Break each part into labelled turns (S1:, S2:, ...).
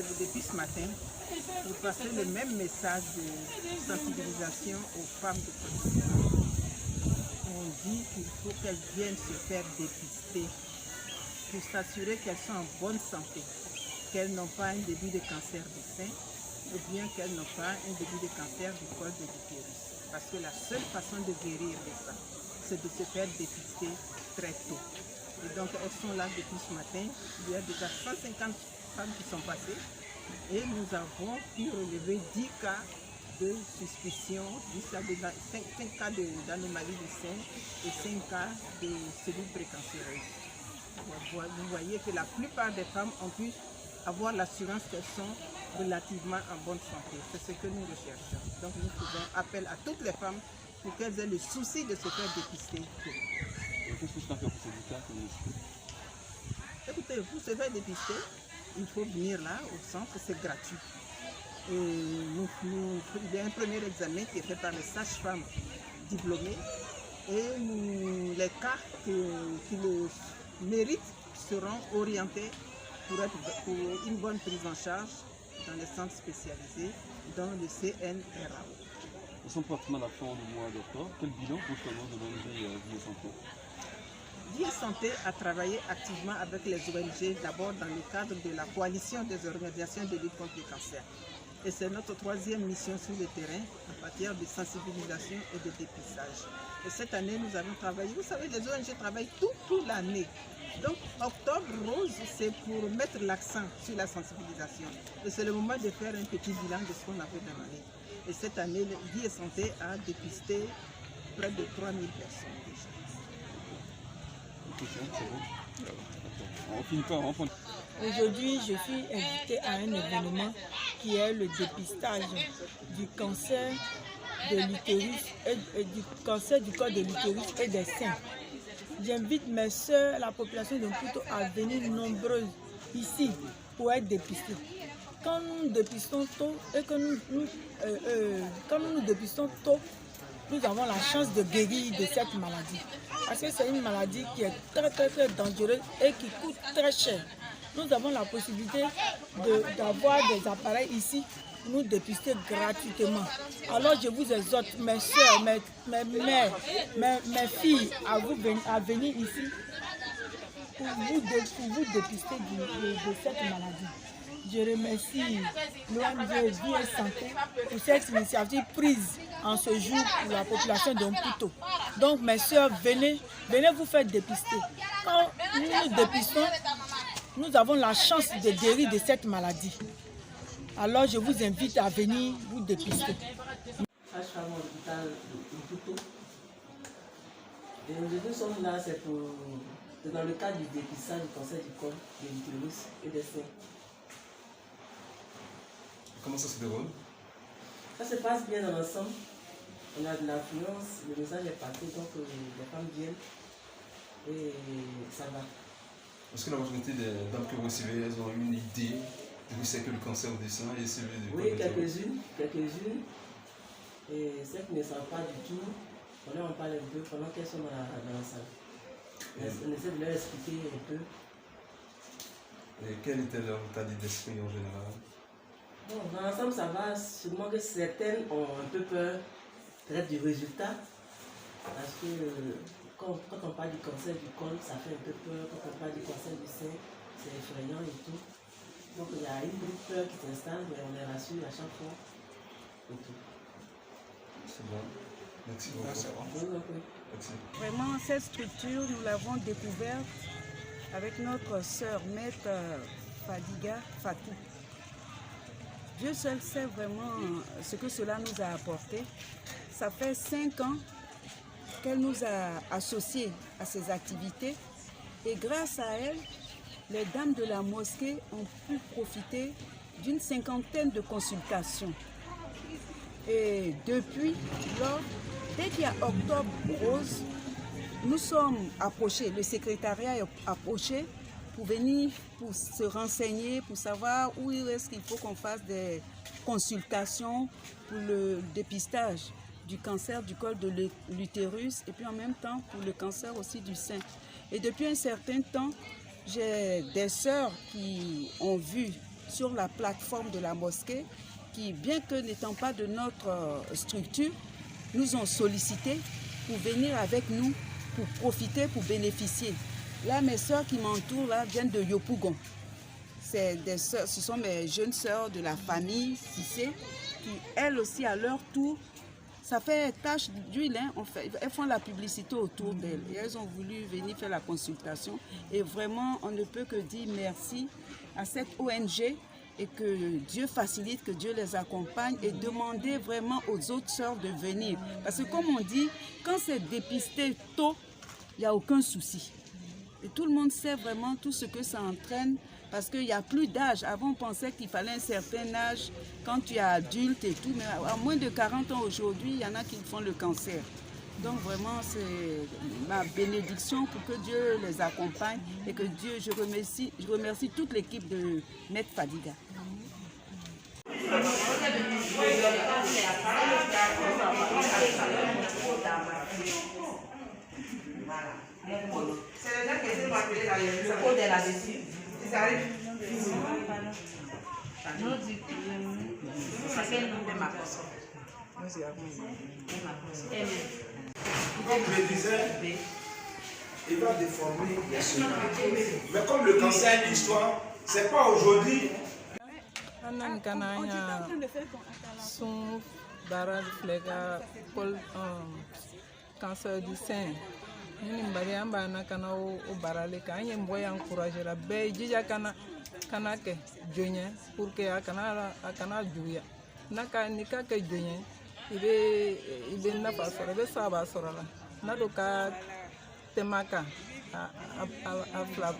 S1: depuis ce matin pour passer le même message de sensibilisation aux femmes de Côte d'Ivoire. On dit qu'il faut qu'elles viennent se faire dépister pour s'assurer qu'elles sont en bonne santé, qu'elles n'ont pas un début de cancer du sein ou bien qu'elles n'ont pas un début de cancer du col de l'utérus. Parce que la seule façon de guérir de ça, c'est de se faire dépister très tôt. Et donc elles sont là depuis ce matin. Il y a déjà 150 femmes qui sont passées et nous avons pu relever 10 cas de suspicion, 5 cas d'anomalie du sein et 5 cas de cellules précancéreuses. Vous voyez que la plupart des femmes ont pu avoir l'assurance qu'elles sont relativement en bonne santé. C'est ce que nous recherchons. Donc nous faisons appel à toutes les femmes pour qu'elles aient le souci de se faire dépister.
S2: Qu'est-ce que je peux faire pour ces cas?
S1: Écoutez, pour se faire dépister, il faut venir là au centre, c'est gratuit. Et il y a un premier examen qui est fait par les sages-femmes diplômées et les cas qui le méritent seront orientés pour une bonne prise en charge dans les centres spécialisés, dans le CNRAO.
S2: Nous sommes pratiquement à la fin du mois d'octobre. Quel bilan prochainement de l'ONG Vie et Santé?
S1: Vie et Santé a travaillé activement avec les ONG, d'abord dans le cadre de la coalition des organisations de lutte contre le cancer. Et c'est notre 3e mission sur le terrain en matière de sensibilisation et de dépistage. Et cette année, nous avons travaillé, vous savez, les ONG travaillent toute l'année. Donc, Octobre Rose, c'est pour mettre l'accent sur la sensibilisation. Et c'est le moment de faire un petit bilan de ce qu'on a fait dans l'année. Et cette année, Vie et Santé a dépisté près de 3000 personnes déjà.
S2: On finit pas, on prend.
S3: Aujourd'hui, je suis invitée à un événement qui est le dépistage du cancer de l'utérus et du cancer du col de l'utérus et des seins. J'invite mes soeurs, la population de Mputo à venir nombreuses ici pour être dépistées. Quand nous dépistons tôt et que quand nous dépistons tôt, nous avons la chance de guérir de cette maladie. Parce que c'est une maladie qui est très dangereuse et qui coûte très cher. Nous avons la possibilité d'avoir des appareils ici pour nous dépister gratuitement. Alors je vous exhorte, mes soeurs, mes mères, mes filles, à venir ici pour vous dépister de cette maladie. Je remercie l'ONG Vie et Santé pour cette initiative prise en ce jour pour la population de Mputo. Donc mes soeurs, venez vous faire dépister. Quand nous nous dépistons, nous avons la chance de guérir de cette maladie. Alors je vous invite à venir vous dépister.
S4: Sage-femme à l'hôpital de Mputo. Et aujourd'hui nous sommes là, c'est dans le cadre du dépistage du cancer du col, de l'utérus et des seins.
S5: Comment ça se déroule?
S4: Ça se passe bien dans l'ensemble. On a de l'influence, le message est passé, donc les femmes viennent et ça va.
S5: Est-ce que la majorité des dames que vous recevez, elles ont une idée de ce que le cancer du sein et celui du col?
S4: Oui, quelques-unes. Et celles qui ne savent pas du tout, on leur en parle un peu pendant qu'elles sont dans la salle. On essaie de leur expliquer un peu.
S5: Et quel était leur état d'esprit en général?
S4: Bon, dans l'ensemble, ça va, sûrement que certaines ont un peu peur peut-être du résultat. Parce que quand on parle du cancer du col, ça fait un peu peur. Quand on parle du cancer du sein, c'est effrayant et tout. Donc il y a une petite peur qui s'installe, mais on les rassure à chaque fois. Et tout.
S5: C'est bon. Merci beaucoup. Merci.
S6: Vraiment, cette structure, nous l'avons découverte avec notre sœur, maître Fadiga Fatou. Dieu seul sait vraiment ce que cela nous a apporté. Ça fait 5 ans qu'elle nous a associés à ces activités et grâce à elle, les dames de la mosquée ont pu profiter d'une 50aine de consultations. Et depuis lors, dès qu'il y a Octobre Rose, nous sommes approchés, le secrétariat est approché pour venir, pour se renseigner, pour savoir où est-ce qu'il faut qu'on fasse des consultations pour le dépistage du cancer du col de l'utérus et puis en même temps pour le cancer aussi du sein. Et depuis un certain temps, j'ai des sœurs qui ont vu sur la plateforme de la mosquée qui, bien que n'étant pas de notre structure, nous ont sollicité pour venir avec nous, pour profiter, pour bénéficier. Là, mes sœurs qui m'entourent là viennent de Yopougon. Ce sont mes jeunes sœurs de la famille Cissé qui, elles aussi, à leur tour, ça fait tache d'huile, hein, elles font la publicité autour d'elles. Et elles ont voulu venir faire la consultation. Et vraiment, on ne peut que dire merci à cette ONG et que Dieu facilite, que Dieu les accompagne et demander vraiment aux autres sœurs de venir. Parce que comme on dit, quand c'est dépisté tôt, il n'y a aucun souci. Et tout le monde sait vraiment tout ce que ça entraîne parce qu'il n'y a plus d'âge. Avant, on pensait qu'il fallait un certain âge quand tu es adulte et tout, mais à moins de 40 ans aujourd'hui, il y en a qui font le cancer. Donc vraiment, c'est ma bénédiction pour que Dieu les accompagne et que Dieu, je remercie toute l'équipe de Maître Fadiga.
S1: C'est les gens qui essaient de m'appeler le code est là-dessus. Ils arrivent.
S7: Comme je le disais, il va déformer les semaines. Mais comme le cancer est une histoire, c'est pas aujourd'hui.
S8: Son barrage flega pol cancer du sein. Ni mbari amba na kana o barale ka nye mboya encourager la be jija kana ke jonya pour que akana juya naka nika ke jonya ibe na pasora be saba sorala na do ka temaka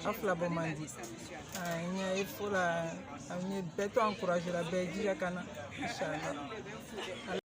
S8: afla bomandi nya ifula anya beto encourager la be jija kana inshallah.